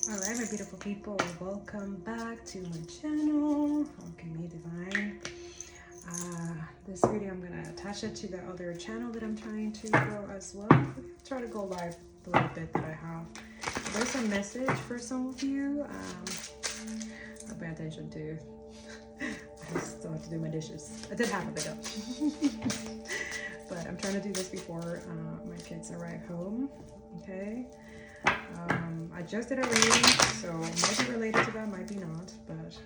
Alright, my beautiful people, welcome back to my channel, Alchemy Divine. This video, I'm going to attach it to the other channel that I'm trying to grow as well. Try to go live a little bit that I have. There's a message for some of you. I'll pay attention to. I still have to do my dishes. I did have a bit of. But I'm trying to do this before my kids arrive home. Okay. I just did a reading, so might be related to that, might be not, but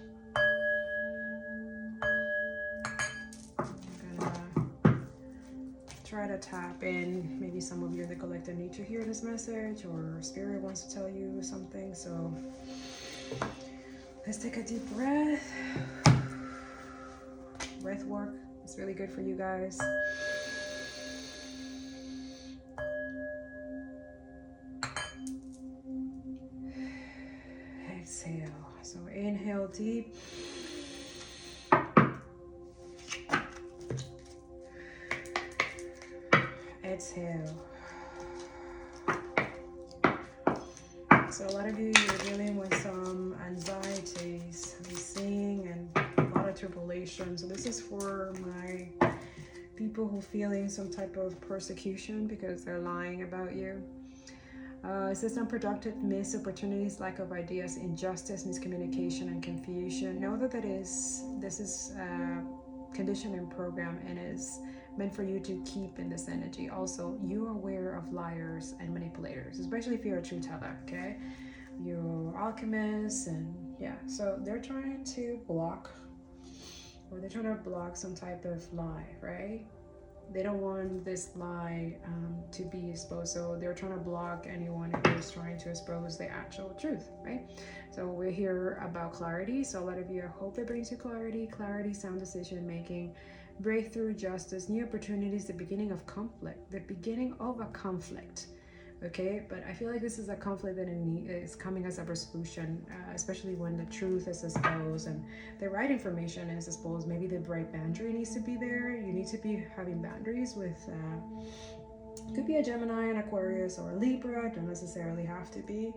I'm gonna try to tap in. Maybe some of you in the collective need to hear this message, or spirit wants to tell you something, so let's take a deep breath. Breath work is really good for you guys. Exhale. So inhale deep. Exhale. So a lot of you, you're dealing with some anxieties, I'm seeing, and a lot of tribulation. So this is for my people who are feeling some type of persecution because they're lying about you. It says unproductive missed opportunities, lack of ideas, injustice, miscommunication, and confusion. Know that this is conditioned and program and is meant for you to keep in this energy. Also, you are aware of liars and manipulators, especially if you're a truth teller, okay? You're alchemists, and yeah, so they're trying to block, or they're trying to block some type of lie, right? They don't want this lie to be exposed, so they're trying to block anyone who is trying to expose the actual truth, right? So we're here about clarity. So a lot of you, I hope it brings you clarity, sound decision making, breakthrough, justice, new opportunities, the beginning of conflict, the beginning of a conflict. Okay, but I feel like this is a conflict that is coming as a resolution, especially when the truth is exposed and the right information is exposed. Maybe the right boundary needs to be there. You need to be having boundaries with, could be a Gemini, an Aquarius, or a Libra. Don't necessarily have to be,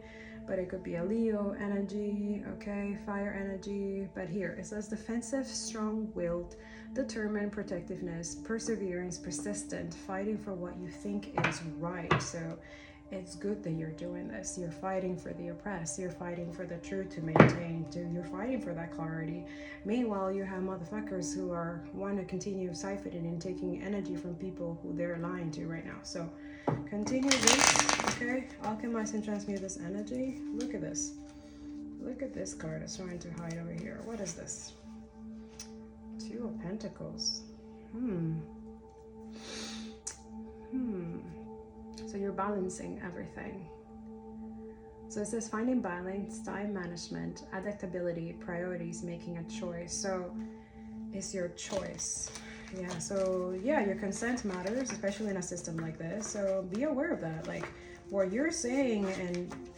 but it could be a Leo energy, okay, fire energy. But here it says defensive, strong-willed, determined, protectiveness, perseverance, persistent, fighting for what you think is right. So it's good that you're doing this. You're fighting for the oppressed. You're fighting for the truth to maintain. You're fighting for that clarity. Meanwhile, you have motherfuckers who are want to continue siphoning and taking energy from people who they're lying to right now. So continue this, okay? Alchemize and transmute this energy. Look at this. Look at this card that's trying to hide over here. What is this? Two of Pentacles. So you're balancing everything. So it says finding balance, time management, adaptability, priorities, making a choice. So it's your choice. Yeah, so yeah, your consent matters, especially in a system like this. So be aware of that. Like what you're saying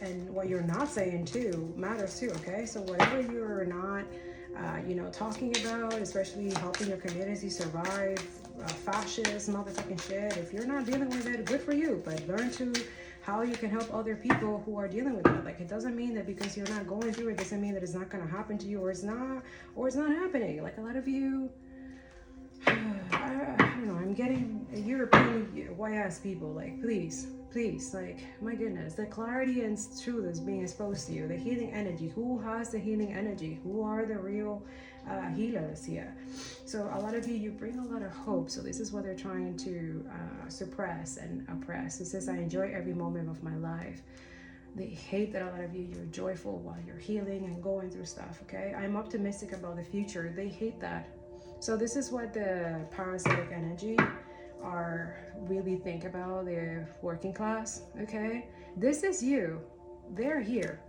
and what you're not saying too matters too, okay? So whatever you're not talking about, especially helping your community survive fascist motherfucking shit, if you're not dealing with it, good for you, but learn to how you can help other people who are dealing with it. Like it doesn't mean that because you're not going through it doesn't mean that it's not going to happen to you, or it's not happening. Like a lot of you, I don't know, I'm getting European white ass people, like please, like my goodness, the clarity and truth is being exposed to you, the healing energy. Who has the healing energy? Who are the real healers here? So a lot of you bring a lot of hope. So this is what they're trying to suppress and oppress. It says I enjoy every moment of my life. They hate that a lot of you're joyful while you're healing and going through stuff, okay? I'm optimistic about the future. They hate that. So this is what the parasitic energy are really think about, the working class, okay? This is you. They're here.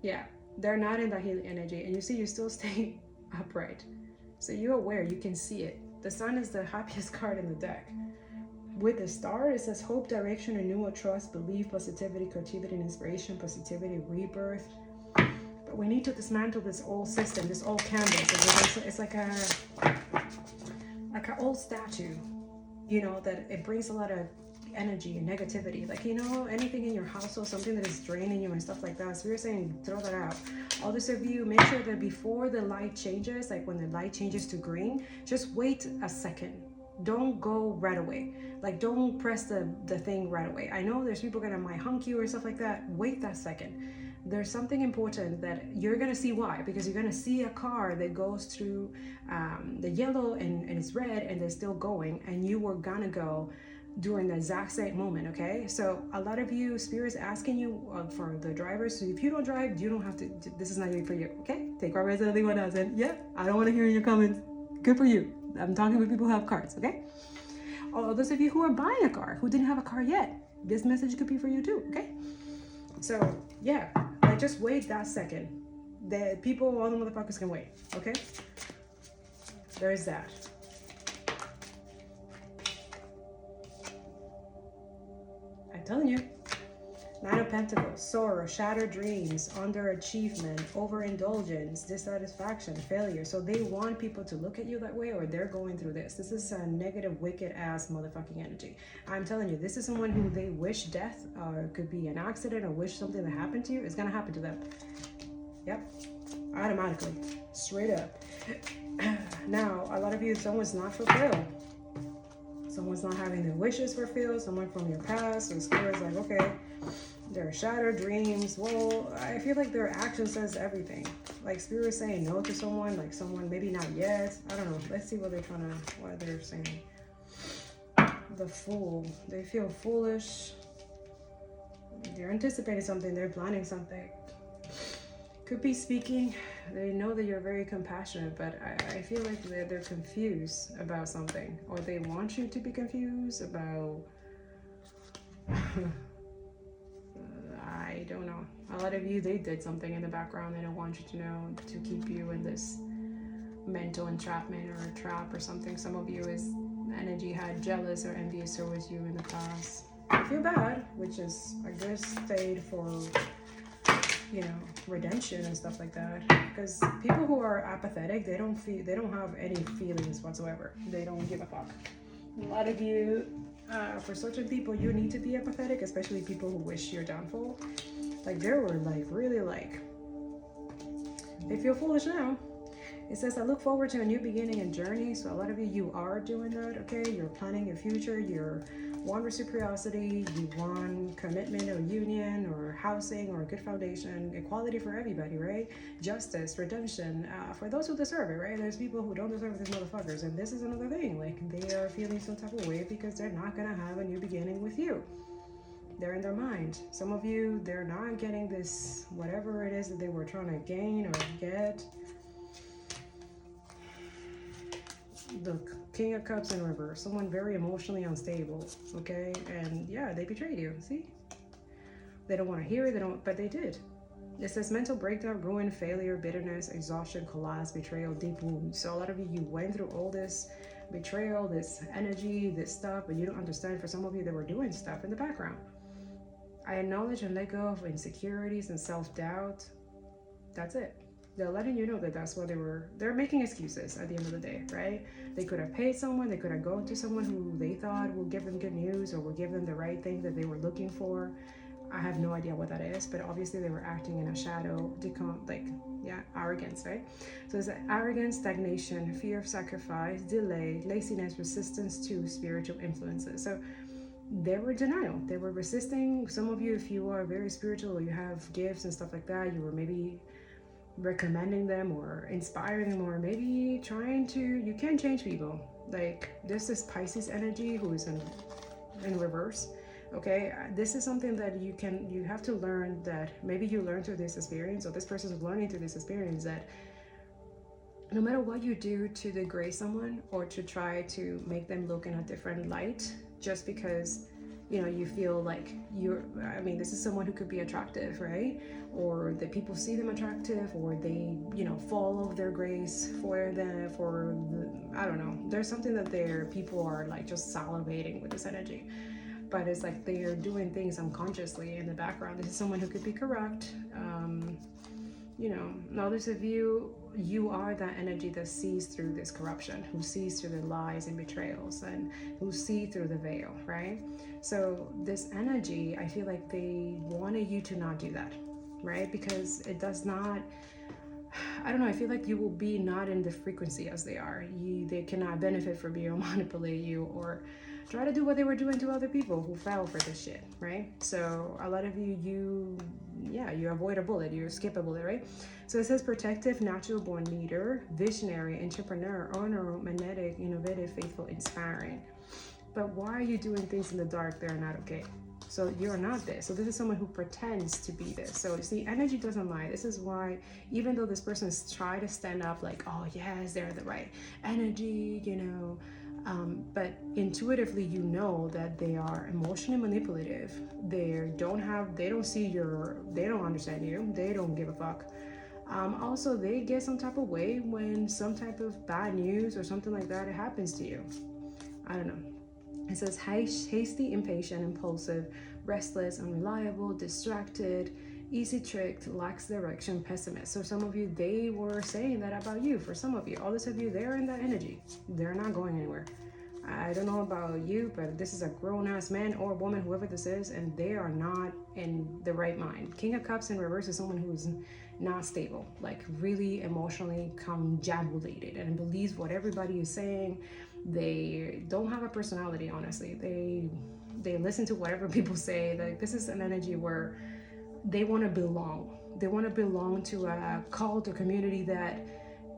Yeah, they're not in that healing energy. And you see, you still stay upright. So you're aware, you can see it. The sun is the happiest card in the deck. With the star, it says hope, direction, renewal, trust, belief, positivity, creativity, and inspiration, positivity, rebirth. But we need to dismantle this old system, this old canvas. It's like an old statue, that it brings a lot of energy and negativity, like, you know, anything in your household, something that is draining you and stuff like that. So we're saying throw that out. Others of you, make sure that before the light changes, like when the light changes to green, just wait a second. Don't go right away. Like, don't press the thing right away. I know there's people gonna might hunk you or stuff like that. Wait that second. There's something important that you're gonna see. Why? Because you're gonna see a car that goes through the yellow and it's red and they're still going, and you were gonna go during the exact same moment. Okay, so a lot of you, Spirit's asking you for the drivers. So if you don't drive, you don't have to. This is not for you. Okay, take our resident anyone else. And yeah, I don't want to hear in your comments. Good for you. I'm talking with people who have cars. Okay. All those of you who are buying a car, who didn't have a car yet, this message could be for you too. Okay. So yeah, like just wait that second. The people, all the motherfuckers can wait. Okay. There's that. I'm telling you. Nine of Pentacles, sorrow, shattered dreams, underachievement, overindulgence, dissatisfaction, failure. So they want people to look at you that way, or they're going through this. This is a negative, wicked ass motherfucking energy. I'm telling you, this is someone who they wish death, or could be an accident, or wish something that happened to you. It's gonna happen to them. Yep, automatically, straight up. Now, a lot of you, someone's not fulfilled. Someone's not having their wishes fulfilled. Someone from your past, or Spirit's like, okay, their shattered dreams. Well, I feel like their action says everything. Like Spirit is saying no to someone, like someone maybe not yet. I don't know. Let's see what they're saying. The Fool. They feel foolish. They're anticipating something. They're planning something. Could be speaking. They know that you're very compassionate, but I feel like they're confused about something, or they want you to be confused about. I don't know. A lot of you, they did something in the background they don't want you to know, to keep you in this mental entrapment or a trap or something. Some of you is energy had jealous or envious towards you in the past. I feel bad, which is a good state for, you know, redemption and stuff like that. Because people who are apathetic, they don't have any feelings whatsoever. They don't give a fuck. A lot of you, for certain people, you need to be apathetic, especially people who wish your downfall. Like, they were like, really like, they feel foolish now. It says, I look forward to a new beginning and journey. So a lot of you, you are doing that, okay? You're planning your future. You want reciprocity. You want commitment or union or housing or a good foundation. Equality for everybody, right? Justice, redemption, for those who deserve it, right? There's people who don't deserve these motherfuckers. And this is another thing. Like, they are feeling some type of way because they're not going to have a new beginning with you. They're in their mind. Some of you, they're not getting this, whatever it is that they were trying to gain or get. The King of Cups in reverse. Someone very emotionally unstable, okay? And yeah, they betrayed you. See? They don't want to hear it, but they did. It says mental breakdown, ruin, failure, bitterness, exhaustion, collapse, betrayal, deep wounds. So a lot of you went through all this betrayal, this energy, this stuff, but you don't understand. For some of you, they were doing stuff in the background. I acknowledge and let go of insecurities and self-doubt. That's it. They're letting you know that that's what they're making excuses at the end of the day, right? They could have paid someone, they could have gone to someone who they thought will give them good news or will give them the right thing that they were looking for. I have no idea what that is, but obviously they were acting in a shadow, arrogance, right? So it's arrogance, stagnation, fear of sacrifice, delay, laziness, resistance to spiritual influences. So they were denial. They were resisting. Some of you, if you are very spiritual or you have gifts and stuff like that, you were maybe recommending them or inspiring them, or maybe you can change people. Like, this is Pisces energy who is in reverse, okay? This is something that you have to learn, that maybe you learned through this experience, or this person is learning through this experience, that no matter what you do to degrade someone or to try to make them look in a different light, just because you feel like this is someone who could be attractive, right? Or that people see them attractive, or they, follow their grace I don't know. There's something that people are like just salivating with this energy. But it's like they're doing things unconsciously in the background. This is someone who could be corrupt. you know, others of you, you are that energy that sees through this corruption, who sees through the lies and betrayals, and who see through the veil, right? So this energy, I feel like they wanted you to not do that, right? Because it does not, I don't know, I feel like you will be not in the frequency as they are. They cannot benefit from you or manipulate you or try to do what they were doing to other people who fell for this shit, right? So a lot of you avoid a bullet, you skip a bullet, right? So it says protective, natural born leader, visionary, entrepreneur, owner, magnetic, innovative, faithful, inspiring. But why are you doing things in the dark that are not okay? So you're not this. So this is someone who pretends to be this. So see, energy doesn't lie. This is why, even though this person is trying to stand up like, oh yes, they're the right energy, you know, but intuitively you know that they are emotionally manipulative. They don't understand you. They don't give a fuck. Also, they get some type of way when some type of bad news or something like that happens to you. I don't know. It says hasty, impatient, impulsive, restless, unreliable, distracted, easy tricked, lacks direction, pessimist. So some of you, they were saying that about you. For some of you, others of you, they're in that energy. They're not going anywhere. I don't know about you, but this is a grown-ass man or woman, whoever this is, and they are not in the right mind. King of Cups in reverse is someone who's not stable, like really emotionally conjabulated and believes what everybody is saying. They don't have a personality, honestly. They listen to whatever people say. Like, this is an energy where they want to belong. They want to belong to a cult or community that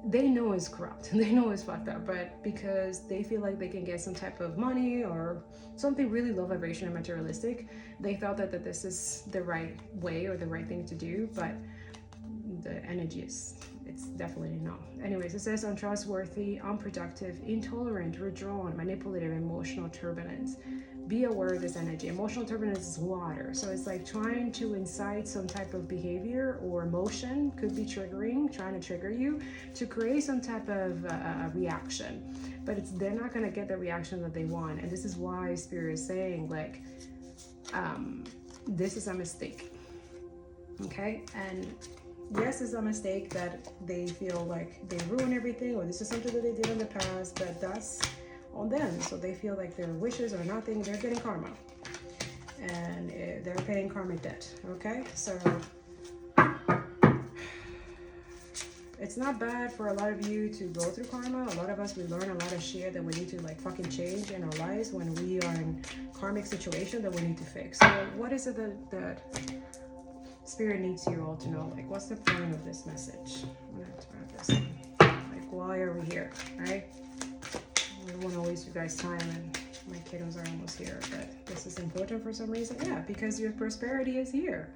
they know is corrupt. They know is fucked up, but because they feel like they can get some type of money or something really low vibration and materialistic, they thought that this is the right way or the right thing to do, but the energy it's definitely not. Anyways, it says untrustworthy, unproductive, intolerant, withdrawn, manipulative, emotional turbulence. Be aware of this energy. Emotional turbulence is water, so it's like trying to incite some type of behavior or emotion, could be triggering, trying to trigger you to create some type of reaction, but they're not going to get the reaction that they want. And this is why Spirit is saying like this is a mistake. Okay, and yes, it's a mistake that they feel like they ruin everything, or this is something that they did in the past, but that's on them. So they feel like their wishes are nothing, they're getting karma, and they're paying karmic debt. Okay, so it's not bad for a lot of you to go through karma. A lot of us, we learn a lot of shit that we need to like fucking change in our lives when we are in karmic situation that we need to fix. So what is it that Spirit needs you all to know? Like, what's the point of this message? I'm gonna have to grab this one. Like, why are we here, right? I don't want to waste you guys' time, and my kiddos are almost here, but this is important for some reason. Yeah, because your prosperity is here.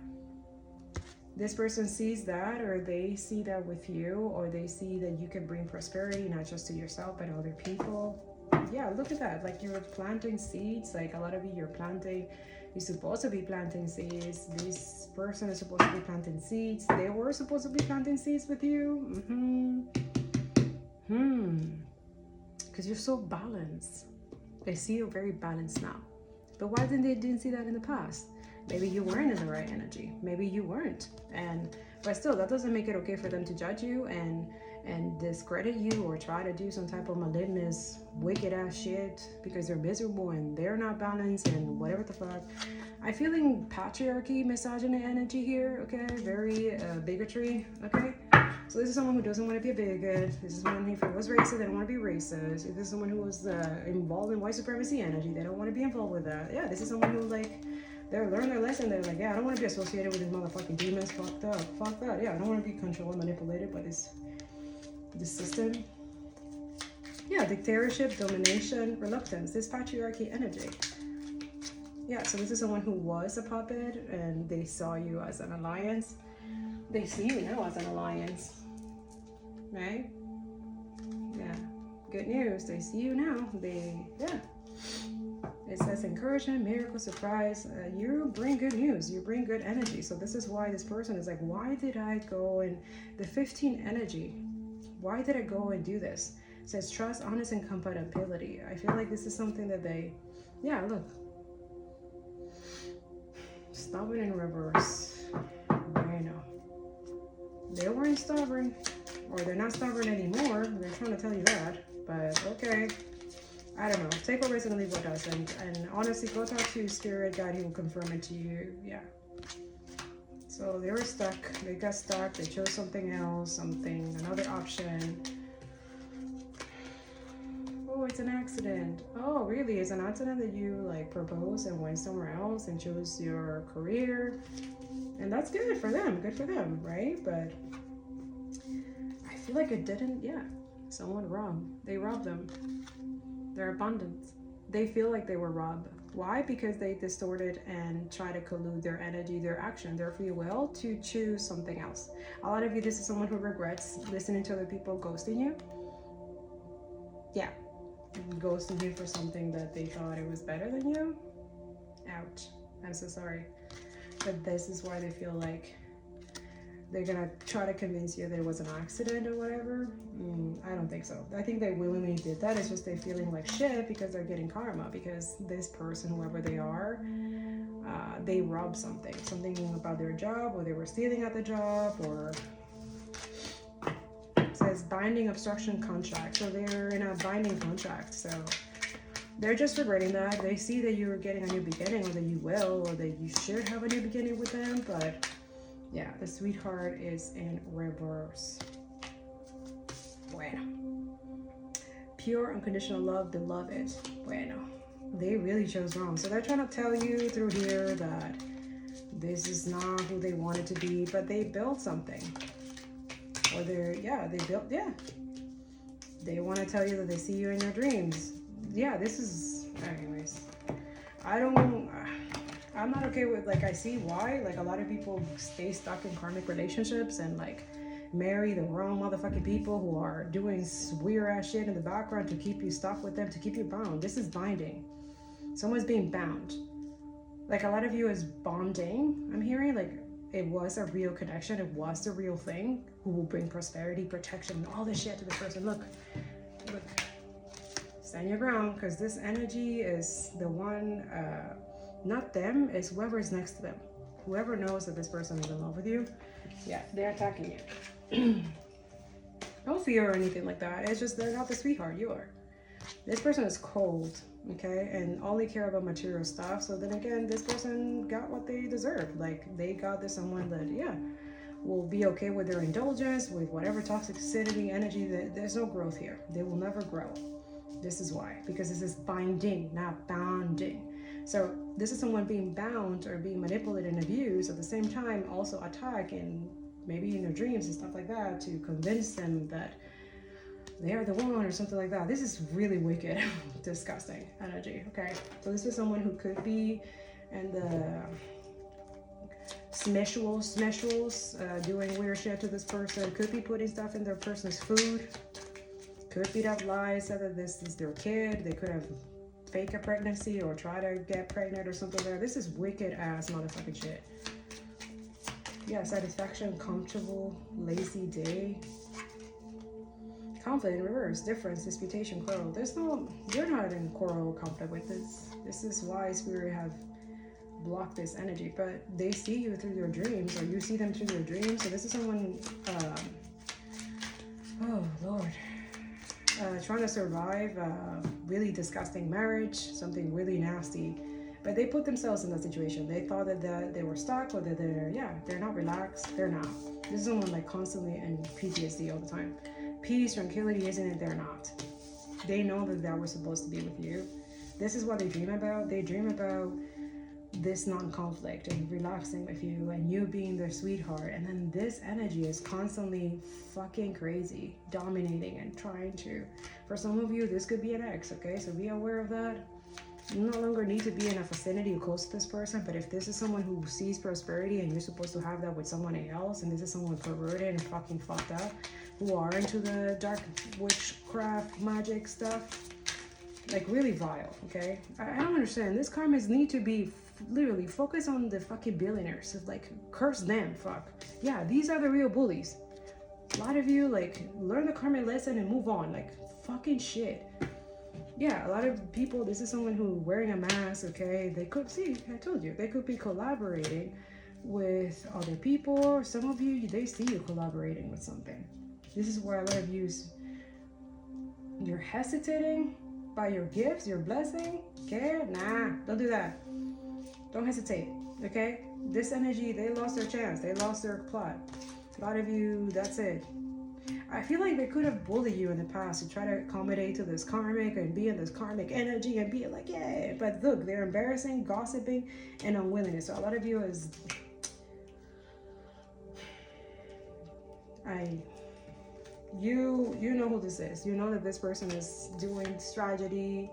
This person sees that, or they see that with you, or they see that you can bring prosperity not just to yourself but other people. Yeah, look at that. Like, you're planting seeds. Like, a lot of you, you're supposed to be planting seeds. This person is supposed to be planting seeds. They were supposed to be planting seeds with you. Because you're so balanced. They see you're very balanced now. But why didn't see that in the past? Maybe you weren't in the right energy. Maybe you weren't. But still, that doesn't make it okay for them to judge you and discredit you or try to do some type of malignous, wicked ass shit because they're miserable and they're not balanced and whatever the fuck. I'm feeling patriarchy, misogyny energy here, okay? Very bigotry, okay? So this is someone who doesn't want to be a bigot. This is someone who, if it was racist, they don't want to be racist. If this is someone who was involved in white supremacy energy, they don't want to be involved with that. Yeah, this is someone who like, they learned their lesson. They're like, yeah, I don't want to be associated with these motherfucking demons. Fuck that. Yeah, I don't want to be controlled, manipulated by this system. Yeah, dictatorship, domination, reluctance, this patriarchy energy. Yeah, so this is someone who was a puppet and they saw you as an alliance. They see you now as an alliance, right? Yeah, good news. They see you now. It says encouragement, miracle, surprise. You bring good news. You bring good energy. So this is why this person is like, why did I go in the 15 energy? Why did I go and do this? It says trust, honest, and compatibility. I feel like this is something that look. Stop it in reverse. I know. They don't and stubborn. Or they're not stubborn anymore. They're trying to tell you that. But okay. I don't know. Take what resonates, leave what doesn't. And honestly, go talk to your spirit guide. He will confirm it to you. Yeah. So they were stuck. They got stuck. They chose something else, another option. Oh, it's an accident. Oh, really? It's an accident that you like proposed and went somewhere else and chose your career. And that's good for them. Good for them, right? But I feel like it didn't. Yeah. Someone robbed. They robbed them. Their abundance. They feel like they were robbed. Why? Because they distorted and try to collude their energy, their action, their free will to choose something else. A lot of you, this is someone who regrets listening to other people ghosting you. Yeah. Ghosting you for something that they thought it was better than you. Ouch. I'm so sorry. But this is why they feel like they're gonna try to convince you that it was an accident or whatever. I don't think so. I think they willingly did that. It's just they're feeling like shit because they're getting karma, because this person, whoever they are, they robbed something about their job, or they were stealing at the job, or it says binding obstruction contract. So they're in a binding contract. So they're just regretting that. They see that you're getting a new beginning, or that you will, or that you should have a new beginning with them, but yeah, the sweetheart is in reverse. Bueno. Pure unconditional love, beloved. Bueno. They really chose wrong. So they're trying to tell you through here that this is not who they wanted to be, but they built something. Or they want to tell you that they see you in your dreams. Yeah, this is, anyways. I'm not okay with, like, I see why, like, a lot of people stay stuck in karmic relationships and, like, marry the wrong motherfucking people who are doing weird ass shit in the background to keep you stuck with them, to keep you bound. This is binding. Someone's being bound. Like, a lot of you is bonding, I'm hearing, like, it was a real connection, it was the real thing, who will bring prosperity, protection, all this shit to this person. Look, stand your ground, because this energy is the one, not them, it's whoever's next to them. Whoever knows that this person is in love with you, yeah, they're attacking you. Don't fear or anything like that. It's just they're not the sweetheart, you are. This person is cold, okay, and only care about material stuff. So then again, this person got what they deserve. Like, they got this someone that, yeah, will be okay with their indulgence, with whatever toxicity, energy. That there's no growth here. They will never grow. This is why, because this is binding, not bounding. So this is someone being bound or being manipulated and abused at the same time, also attack, and maybe in their dreams and stuff like that, to convince them that they are the one or something like that. This is really wicked, disgusting energy, okay? So this is someone who could be in the smeshwals, doing weird shit to this person, could be putting stuff in their person's food, could be that lies, said that this is their kid. They could have fake a pregnancy or try to get pregnant or something like that. This is wicked ass motherfucking shit. Yeah, satisfaction, comfortable, lazy day. Conflict in reverse, difference, disputation, quarrel. You're not in quarrel or conflict with this. This is why Spirit have blocked this energy, but they see you through your dreams, or you see them through your dreams. So this is someone, oh Lord, trying to survive a really disgusting marriage, something really nasty, but they put themselves in that situation. They thought that they were stuck, or that they're not relaxed. They're not. This is someone like constantly in PTSD all the time. Peace, tranquility, isn't it? They're not. They know that was supposed to be with you. This is what they dream about. They dream about this non-conflict and relaxing with you and you being their sweetheart. And then this energy is constantly fucking crazy, dominating and trying to. For some of you, this could be an ex, okay? So be aware of that. You no longer need to be in a vicinity or close to this person, but if this is someone who sees prosperity and you're supposed to have that with someone else, and this is someone perverted and fucking fucked up, who are into the dark witchcraft magic stuff, like really vile, okay? I don't understand. This karmas need to be literally focus on the fucking billionaires. Like, curse them, fuck. Yeah, these are the real bullies. A lot of you, like, learn the karma lesson and move on. Like, fucking shit. Yeah, a lot of people, this is someone who wearing a mask, okay? They could, see, I told you, they could be collaborating with other people. Some of you, they see you collaborating with something. This is why a lot of you, you're hesitating by your gifts, your blessing. Okay, nah, don't do that. Don't hesitate. Okay, this energy, they lost their chance, they lost their plot. A lot of you, that's it. I feel like they could have bullied you in the past to try to accommodate to this karmic and be in this karmic energy and be like, yeah. But look, they're embarrassing, gossiping, and unwillingness. So a lot of you is, you know who this is. You know that this person is doing strategy,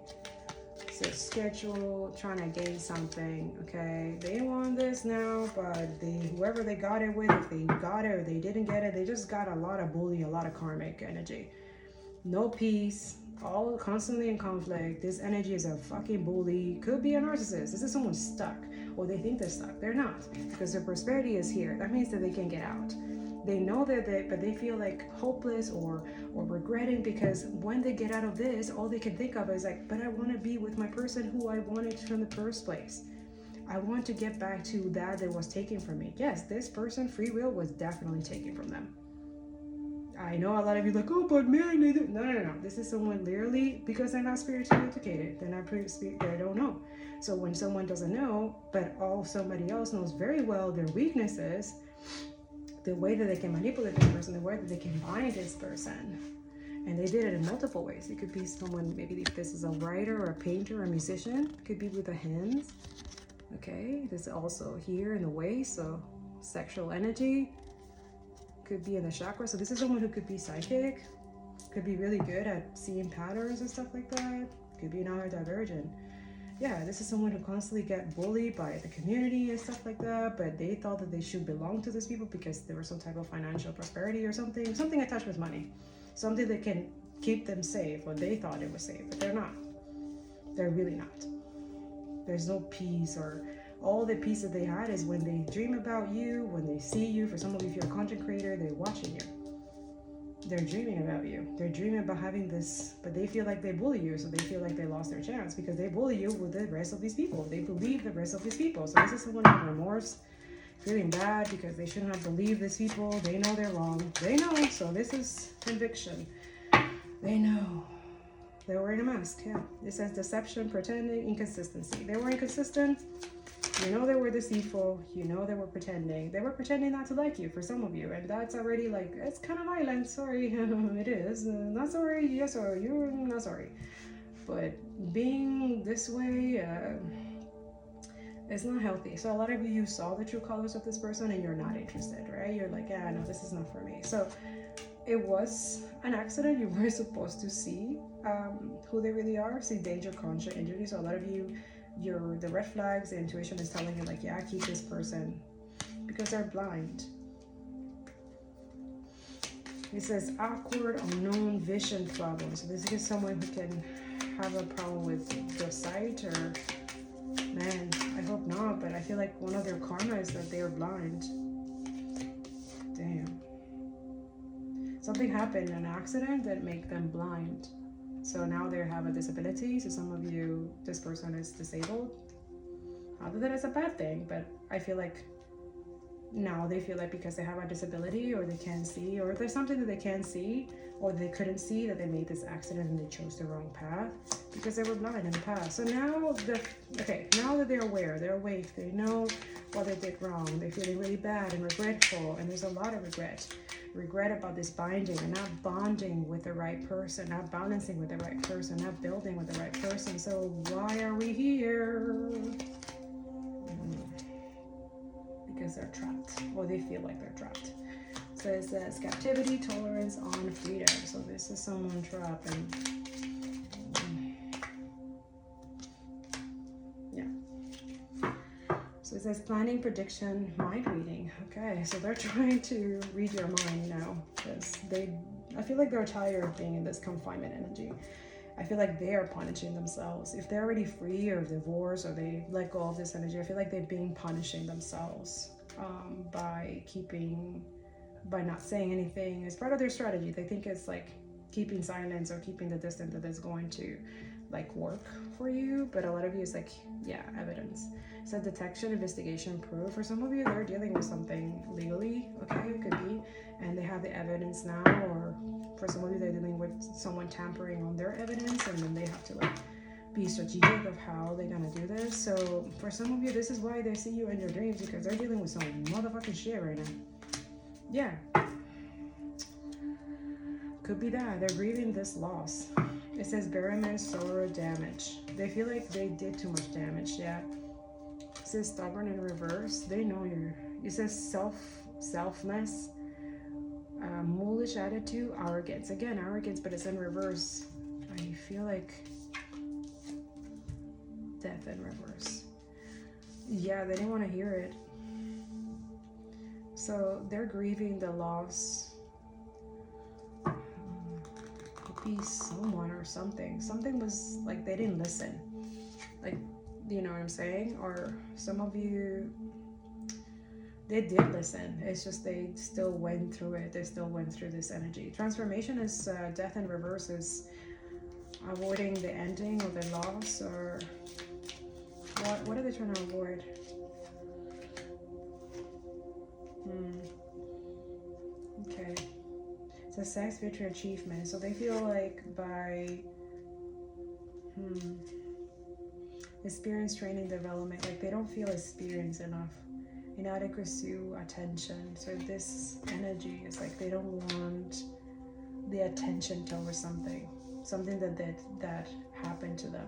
schedule, trying to gain something. Okay, they want this now, but whoever they got it with, if they got it or they didn't get it, they just got a lot of bullying, a lot of karmic energy. No peace, all constantly in conflict. This energy is a fucking bully. Could be a narcissist. This is someone stuck, or they think they're stuck. They're not, because their prosperity is here. That means that they can get out. They know that but they feel like hopeless or regretting, because when they get out of this, all they can think of is like, but I want to be with my person who I wanted from the first place. I want to get back to that was taken from me. Yes, this person, free will, was definitely taken from them. I know a lot of you like, oh, but man, no. This is someone literally, because they're not spiritually educated. They're not they don't know. So when someone doesn't know, but somebody else knows very well their weaknesses, the way that they can manipulate this person, the way that they can bind this person. And they did it in multiple ways. It could be someone, maybe if this is a writer or a painter or a musician, it could be with the hands. Okay, this is also here in the waist, so sexual energy. Could be in the chakra. So this is someone who could be psychic, could be really good at seeing patterns and stuff like that. Could be neurodivergent. Yeah, this is someone who constantly get bullied by the community and stuff like that, but they thought that they should belong to these people because there was some type of financial prosperity or something attached with money, something that can keep them safe, or they thought it was safe, but they're not. They're really not. There's no peace, or all the peace that they had is when they dream about you, when they see you. For some of you, if you're a content creator, they're watching you. They're dreaming about you. They're dreaming about having this, but they feel like they bully you, so they feel like they lost their chance because they bully you with the rest of these people. They believe the rest of these people. So this is someone with remorse, feeling bad because they shouldn't have believed these people. They know they're wrong. They know. So this is conviction. They know. They're wearing a mask. Yeah. It says deception, pretending, inconsistency. They were inconsistent. You know they were deceitful. You know they were pretending. They were pretending not to like you, for some of you. And that's already like, it's kind of violent. Sorry. It is. Not sorry. Yes, or you're not sorry. But being this way, it's not healthy. So a lot of you saw the true colors of this person and you're not interested, right? You're like, yeah, no, this is not for me. So it was an accident. You were supposed to see who they really are. See danger, conscious injury. So a lot of you, the red flags, the intuition is telling you like, yeah, keep this person, because they're blind. It says awkward, unknown vision problems. So this is someone who can have a problem with the sight, or man, I hope not, but I feel like one of their karma is that they are blind. Damn. Something happened, an accident that made them blind. So now they have a disability. So some of you, this person is disabled. Not that it's a bad thing, but I feel like now they feel like because they have a disability, or they can't see, or there's something that they can't see or they couldn't see, that they made this accident and they chose the wrong path because they were blind in the past. So now now that they're aware, they're awake, they know what they did wrong, they're feeling really bad and regretful, and there's a lot of regret about this binding and not bonding with the right person, not balancing with the right person, not building with the right person. So why are we here? Because they're trapped, or they feel like they're trapped. So it says captivity, tolerance on freedom. So this is someone trapped, and yeah. So it says planning, prediction, mind reading. Okay, so they're trying to read your mind now, because I feel like they're tired of being in this confinement energy. I feel like they are punishing themselves. If they're already free or divorced, or they let go of this energy, I feel like they're punishing themselves by not saying anything. It's part of their strategy. They think it's like keeping silence or keeping the distance that is going to like work for you, but a lot of you is like, yeah, evidence. So detection, investigation, proof. For some of you, they're dealing with something legally, okay, it could be, and they have the evidence now, or for some of you, they're dealing with someone tampering on their evidence, and then they have to like be strategic of how they're gonna do this. So for some of you, this is why they see you in your dreams, because they're dealing with some motherfucking shit right now. Yeah. Could be that. They're grieving this loss. It says bereavement, sorrow, damage. They feel like they did too much damage, yeah. It says stubborn in reverse. They know you're... It says selfless, mulish attitude, arrogance. Again, arrogance, but it's in reverse. I feel like death in reverse. Yeah, they didn't want to hear it. So they're grieving the loss. Could be someone or something. Something was like they didn't listen. Like, you know what I'm saying? Or some of you, they did listen. It's just they still went through it. They still went through this energy. Transformation is death in reverse, is avoiding the ending or the loss, or what are they trying to avoid? Okay. It's a sex, victory, achievement. So they feel like by experience, training, development, like they don't feel experienced enough. Inadequacy, attention. So this energy is like they don't want the attention towards something that happened to them.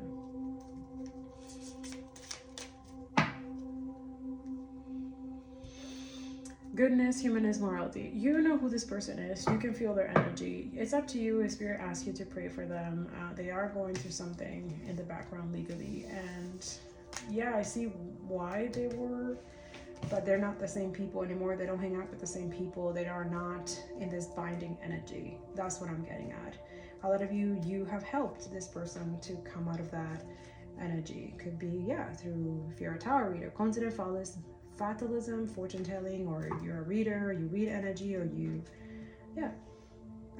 Goodness, humanness, morality. You know who this person is. You can feel their energy. It's up to you if Spirit asks you to pray for them. They are going through something in the background legally. And yeah, I see why they were, but they're not the same people anymore. They don't hang out with the same people. They are not in this binding energy. That's what I'm getting at. A lot of you have helped this person to come out of that energy. Could be, yeah, through, if you're a tarot reader, consider fatalism, fortune telling, or you're a reader, you read energy, or you, yeah.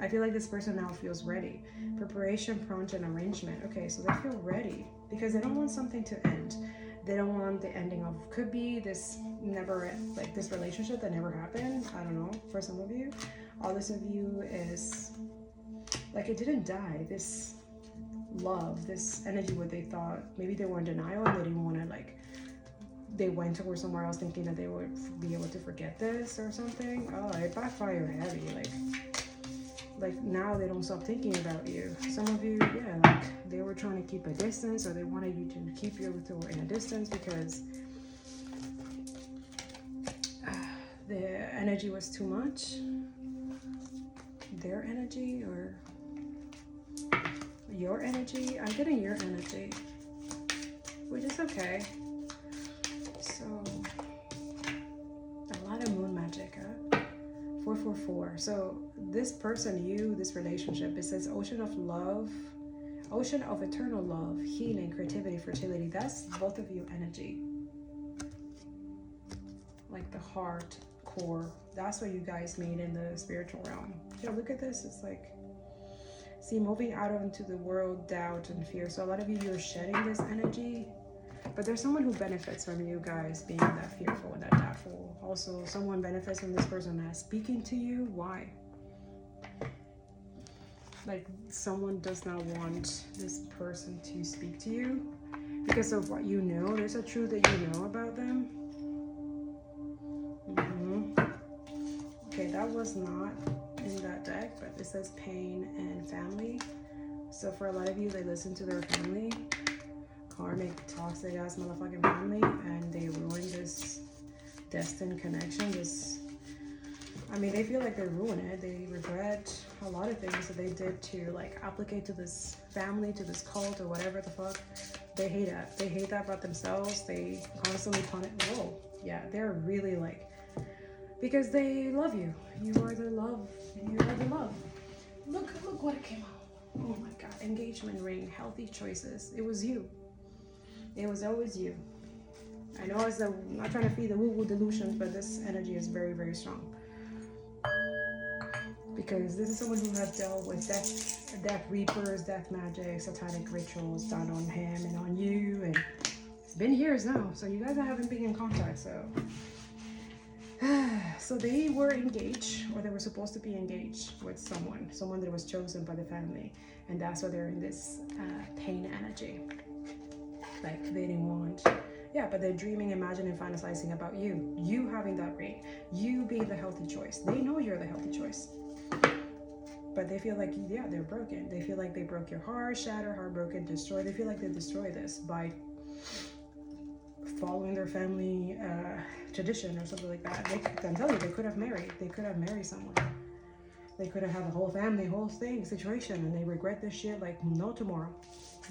I feel like this person now feels ready. Preparation, prompt, and arrangement. Okay, so they feel ready because they don't want something to end. They don't want the ending of, could be this never, like this relationship that never happened. I don't know, for some of you. All this of you is like it didn't die. This love, this energy, what they thought, maybe they were in denial and they didn't want to, like, they went to somewhere else thinking that they would be able to forget this or something. Oh, it backfired heavy. Like now they don't stop thinking about you. Some of you, yeah, like they were trying to keep a distance, or they wanted you to keep you in a distance because the energy was too much. Their energy or your energy? I'm getting your energy, which is okay. So, a lot of moon magic, huh? 444. So, this person, you, this relationship, it says ocean of love, ocean of eternal love, healing, creativity, fertility. That's both of you energy. Like the heart, core. That's what you guys made in the spiritual realm. Yeah, look at this. It's like, see, moving out into the world, doubt and fear. So, a lot of you, you're shedding this energy. But there's someone who benefits from you guys being that fearful and that doubtful. Also, someone benefits from this person not speaking to you. Why? Like, someone does not want this person to speak to you because of what you know. There's a truth that you know about them. Okay, that was not in that deck, but it says pain and family. So for a lot of you, they listen to their family. Karmic, toxic ass motherfucking family, and they ruin this destined connection. I mean, they feel like they ruin it. They regret a lot of things that they did to like applicate to this family, to this cult, or whatever the fuck. They hate that. They hate that about themselves. They constantly punish. Whoa, yeah, they're really like, because they love you. You are the love. You are the love. Look what it came out. Oh my God, engagement ring, healthy choices. It was you. It was always you. I know I'm not trying to feed the woo-woo delusions, but this energy is very, very strong. because this is someone who has dealt with death reapers, death magic, satanic rituals done on him and on you, and it's been years now, so you guys haven't been in contact. So they were engaged, or they were supposed to be engaged with someone that was chosen by the family, and that's why they're in this pain energy. Like they didn't want, yeah, but they're dreaming, imagining, fantasizing about you having that ring, you being the healthy choice. They know you're the healthy choice, but they feel like, yeah, they're broken. They feel like they broke your heart, shattered, heartbroken, destroyed. They feel like they destroyed this by following their family tradition or something like that. I'm telling you, they could have married. They could have married someone. They could have had a whole family, whole thing, situation, and they regret this shit like no tomorrow.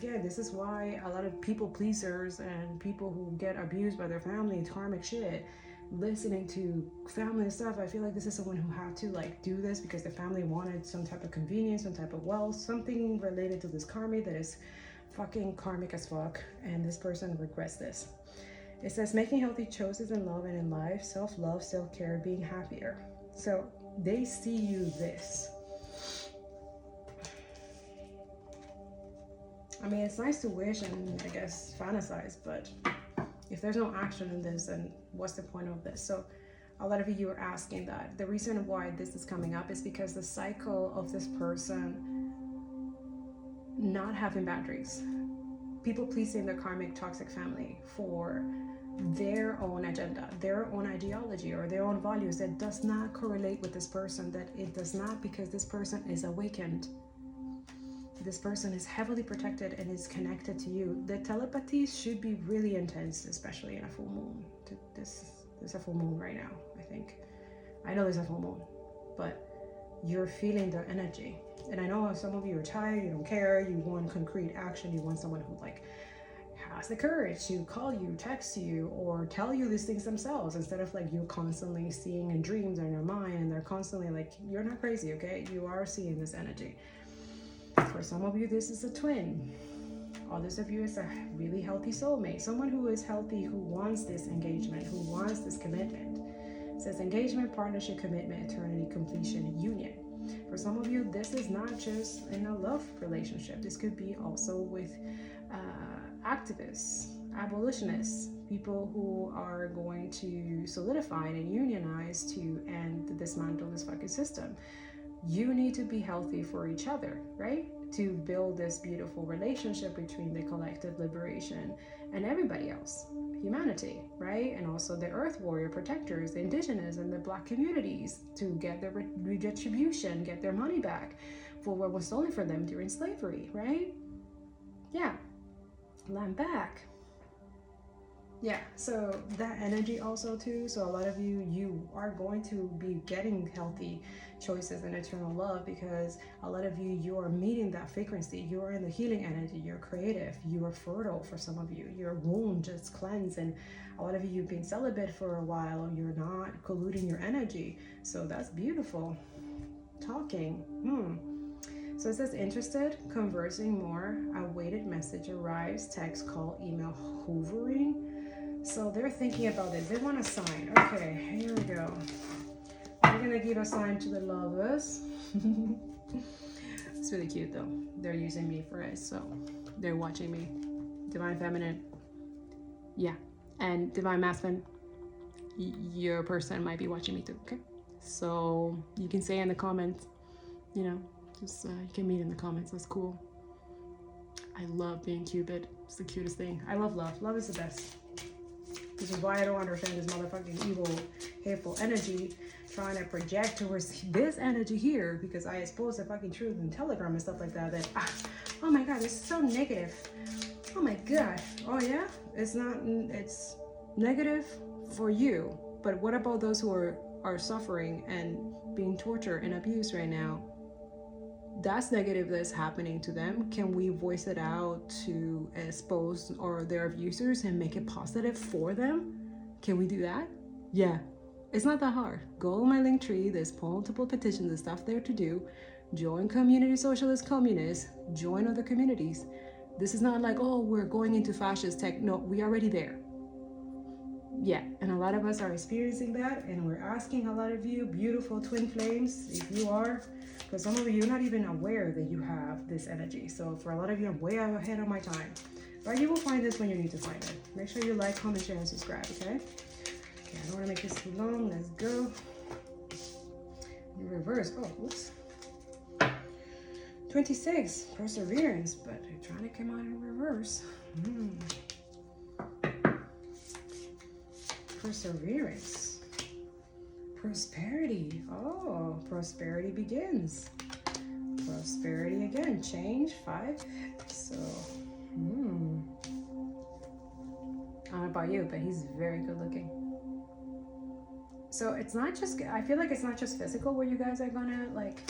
Yeah, this is why a lot of people pleasers and people who get abused by their family, karmic shit, listening to family and stuff. I feel like this is someone who had to like do this because the family wanted some type of convenience, some type of wealth, something related to this karma that is fucking karmic as fuck, and this person regrets this. It says making healthy choices in love and in life, self-love, self-care, being happier. So they see you this. I mean, it's nice to wish and I guess fantasize, but if there's no action in this, then what's the point of this? So a lot of you are asking that. The reason why this is coming up is because the cycle of this person not having boundaries, people pleasing their karmic toxic family for their own agenda, their own ideology, or their own values that does not correlate with this person, that it does not, because this person is awakened. This person is heavily protected and is connected to you. The telepathy should be really intense, especially in a full moon. There's a full moon right now, I think. I know there's a full moon, but you're feeling the energy. And I know some of you are tired, you don't care, you want concrete action, you want someone who like has the courage to call you, text you, or tell you these things themselves, instead of like you constantly seeing in dreams or in your mind, and they're constantly like, you're not crazy, okay? You are seeing this energy. For some of you, this is a twin. Others of you, it's a really healthy soulmate, someone who is healthy, who wants this engagement, who wants this commitment. It says engagement, partnership, commitment, eternity, completion, union. For some of you, this is not just in a love relationship. This could be also with activists, abolitionists, people who are going to solidify and unionize to end, dismantle this fucking system. You need to be healthy for each other, right? To build this beautiful relationship between the collective liberation and everybody else, humanity, right? And also the earth warrior protectors, the indigenous and the black communities, to get their retribution, get their money back for what was stolen from them during slavery, right? Yeah, land back. Yeah, so that energy also too. So a lot of you are going to be getting healthy choices and eternal love, because a lot of you are meeting that frequency. You are in the healing energy, you're creative, you are fertile. For some of you, your wound just cleansed, and a lot of you've been celibate for a while, you're not colluding your energy. So that's beautiful. Talking. So it says interested, conversing more, awaited message arrives, text, call, email, hovering. So they're thinking about it. They want a sign. Okay, here we go. We're gonna give a sign to the lovers. It's really cute though. They're using me for it, so they're watching me. Divine Feminine. Yeah. And Divine Masculine, your person might be watching me too, okay? So you can say in the comments, you know, just you can meet in the comments. That's cool. I love being Cupid. It's the cutest thing. I love love. Love is the best. This is why I don't understand this motherfucking evil, hateful energy trying to project towards this energy here, because I expose the fucking truth in Telegram and stuff like that. Oh my god, this is so negative. Oh my god. Oh yeah? It's not, it's negative for you. But what about those who are suffering and being tortured and abused right now? That's negative that's happening to them. Can we voice it out to expose or their abusers and make it positive for them? Can we do that? Yeah, it's not that hard. Go on my link tree. There's multiple petitions and stuff there to do. Join community socialist communists. Join other communities. This is not like, oh, we're going into fascist tech. No, we're already there. Yeah, and a lot of us are experiencing that, and we're asking a lot of you, beautiful twin flames, if you are, because some of you, you're not even aware that you have this energy. So for a lot of you, I'm way ahead of my time. But you will find this when you need to find it. Make sure you like, comment, share, and subscribe, okay? Okay, I don't want to make this too long. Let's go. In reverse. Oh, whoops. 26, perseverance, but I'm trying to come out in reverse. Perseverance. Prosperity. Oh, prosperity begins. Prosperity again. Change 5. So, I don't know about you, but he's very good looking. So it's not just, I feel like it's not just physical where you guys are gonna like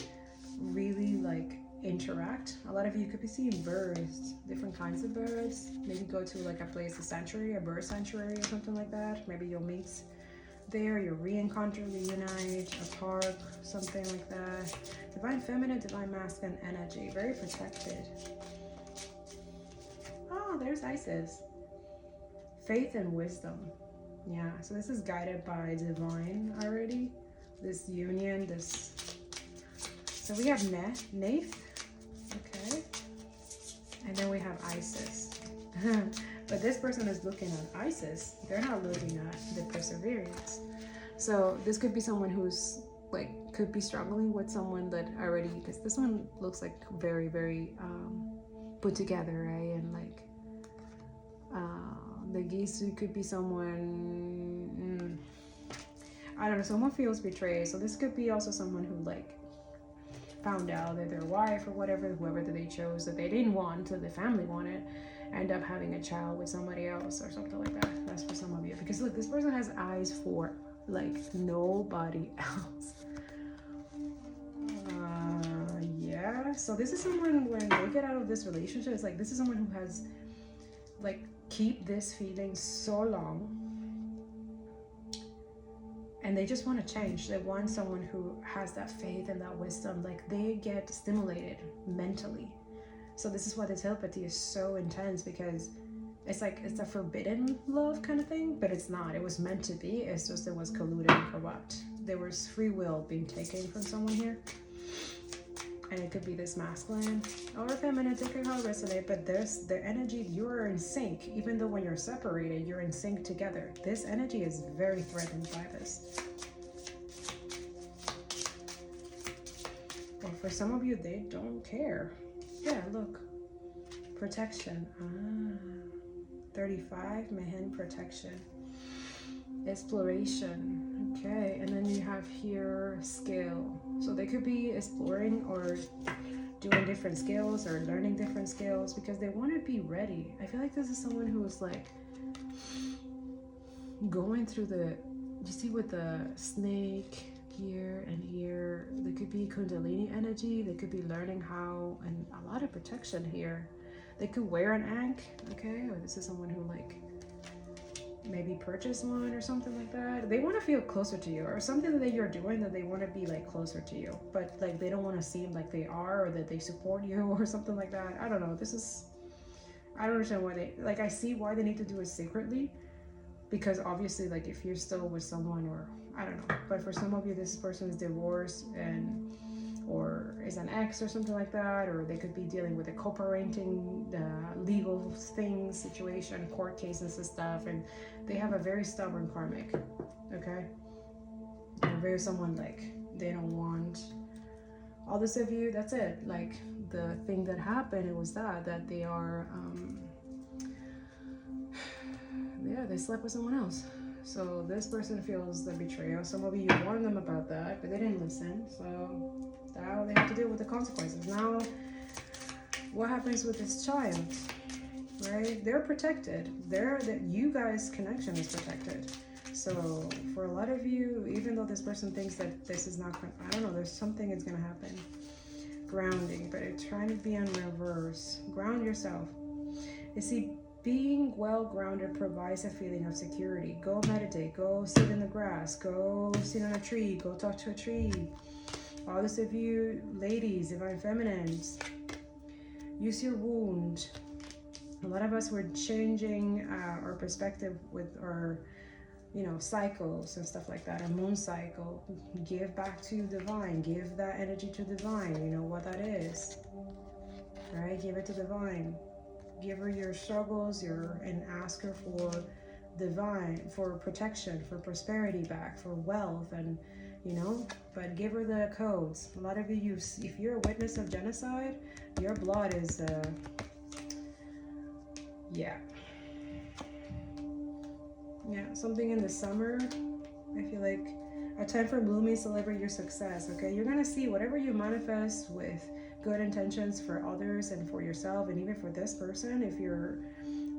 really like interact. A lot of you could be seeing birds, different kinds of birds. Maybe go to like a place, a sanctuary, a bird sanctuary or something like that. Maybe you'll meet there, you'll re-encounter, reunite, a park, something like that. Divine feminine, divine masculine energy, very protected. Oh, there's Isis. Faith and wisdom. Yeah, so this is guided by divine already. This union, this. So we have Nath, okay, and then we have Isis. But this person is looking at Isis. They're not looking at the perseverance. So this could be someone who's like could be struggling with someone that already, because this one looks like very, very put together, right? And like the Gisu could be someone, I don't know, someone feels betrayed. So this could be also someone who like found out that their wife or whatever, whoever that they chose that they didn't want, that the family wanted, end up having a child with somebody else or something like that. That's for some of you. Because look, this person has eyes for like nobody else. Yeah. So this is someone, when they get out of this relationship, it's like this is someone who has like keep this feeling so long, and they just want to change. They want someone who has that faith and that wisdom. Like they get stimulated mentally. So this is why the telepathy is so intense, because it's like it's a forbidden love kind of thing, but it's not. It was meant to be. It's just it was colluded and corrupt. There was free will being taken from someone here. And it could be this masculine or feminine, take it how it resonates, but there's the energy, you're in sync. Even though when you're separated, you're in sync together. This energy is very threatened by this. And for some of you, they don't care. Yeah, look. Protection. 35, Mehen, protection. Exploration. Okay, and then you have here skill. So they could be exploring or doing different skills or learning different skills because they want to be ready. I feel like this is someone who is like going through the, you see with the snake here and here, there could be Kundalini energy. They could be learning how, and a lot of protection here. They could wear an ankh, okay? Or this is someone who like maybe purchase one or something like that. They want to feel closer to you, or something that you're doing that they want to be like closer to you, but like they don't want to seem like they are, or that they support you or something like that. I don't know. This is, I don't understand why they, like I see why they need to do it secretly, because obviously like if you're still with someone, or I don't know, but for some of you this person is divorced and or is an ex or something like that, or they could be dealing with a co-parenting legal things, situation, court cases and stuff, and they have a very stubborn karmic, okay? They're very someone like they don't want all this of you. That's it. Like the thing that happened, it was that they are yeah, they slept with someone else. So this person feels the betrayal. Some of you warned them about that, but they didn't listen. So now they have to deal with the consequences. Now, what happens with this child, right? They're protected. You guys' connection is protected. So for a lot of you, even though this person thinks that this is not, I don't know, there's something is going to happen. Grounding, but it's trying to be on reverse. Ground yourself. You see, being well grounded provides a feeling of security. Go meditate, go sit in the grass, go sit on a tree, go talk to a tree. All this of you ladies, divine feminines, use your wound. A lot of us were changing our perspective with our you know, cycles and stuff like that, a moon cycle. Give back to divine, give that energy to divine, you know what that is, right? Give it to divine. Give her your struggles, and ask her for divine, for protection, for prosperity back, for wealth, and you know, but give her the codes. A lot of you, if you're a witness of genocide, your blood is yeah, something in the summer. I feel like a time for blooming, celebrate your success. Okay, you're gonna see whatever you manifest with good intentions for others and for yourself, and even for this person, if you're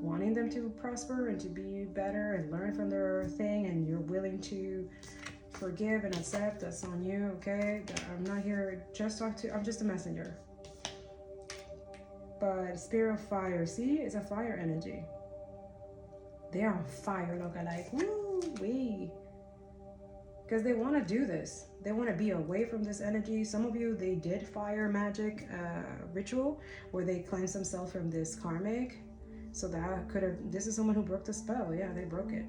wanting them to prosper and to be better and learn from their thing, and you're willing to forgive and accept, that's on you. Okay, I'm not here just talk to, I'm just a messenger. But spirit of fire, see, it's a fire energy. They're on fire, look like woo wee, because they want to do this. They want to be away from this energy. Some of you, they did fire magic ritual where they cleansed themselves from this karmic. So that could have, this is someone who broke the spell. Yeah, they broke it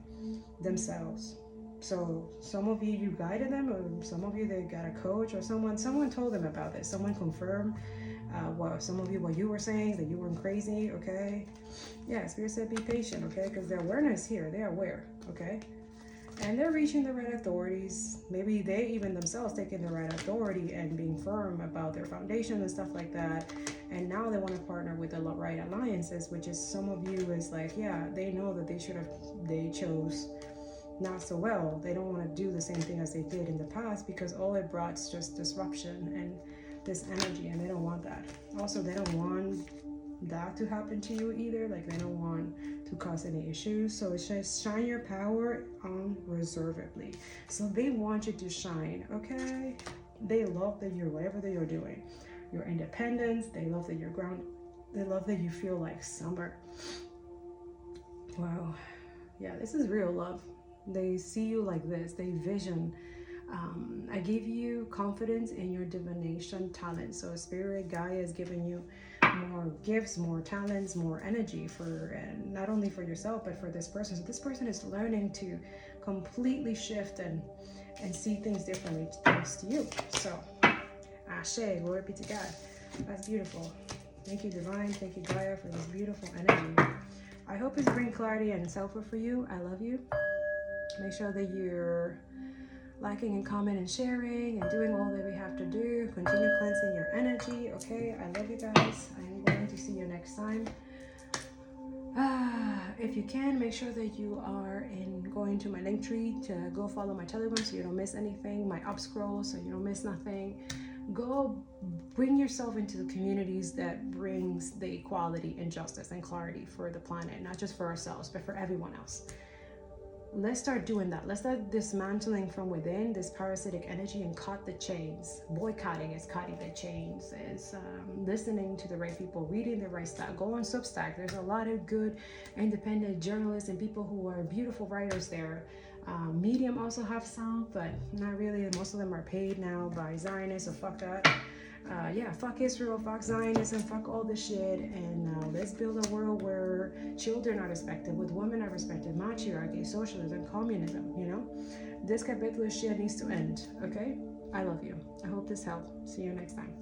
themselves. So some of you, you guided them, or some of you, they got a coach or someone told them about this. Someone confirmed some of you, what you were saying, that you weren't crazy. Okay, yeah, spirit said be patient. Okay, because their awareness here, they're aware. Okay, and they're reaching the right authorities. Maybe they even themselves taking the right authority and being firm about their foundation and stuff like that. And now they want to partner with the right alliances, which is, some of you is like, yeah, they know that they chose not so well. They don't want to do the same thing as they did in the past, because all it brought is just disruption and this energy, and they don't want that. Also, they don't want that to happen to you either. Like, they don't want to cause any issues. So it's just shine your power unreservedly. So they want you to shine. Okay, they love that you're whatever that you're doing, your independence. They love that you're grounded. They love that you feel like summer. Wow, yeah, this is real love. They see you like this. They vision. I give you confidence in your divination talent. So Spirit Gaia is giving you more gifts, more talents, more energy for, and not only for yourself, but for this person. So this person is learning to completely shift and see things differently thanks to you. So Ashe, glory be to God. That's beautiful. Thank you, Divine. Thank you, Gaia, for this beautiful energy. I hope it's bringing clarity and self-worth for you. I love you. Make sure that you're liking and commenting and sharing and doing all that we have to do. Continue cleansing your energy. Okay, I love you guys. I'm going to see you next time. If you can, make sure that you are going to my link tree to go follow my Telegram so you don't miss anything, my up scroll so you don't miss nothing. Go bring yourself into the communities that brings the equality and justice and clarity for the planet, not just for ourselves, but for everyone else. Let's start doing that. Let's start dismantling from within this parasitic energy and cut the chains. Boycotting is cutting the chains. Is listening to the right people, reading the right stuff. Go on Substack. There's a lot of good independent journalists and people who are beautiful writers there. Medium also have some, but not really. Most of them are paid now by Zionists, so fuck that. Yeah, fuck Israel, fuck Zionism, fuck all this shit, and let's build a world where children are respected, with women are respected, matriarchy, socialism, communism, you know? This capitalist shit needs to end, okay? I love you. I hope this helped. See you next time.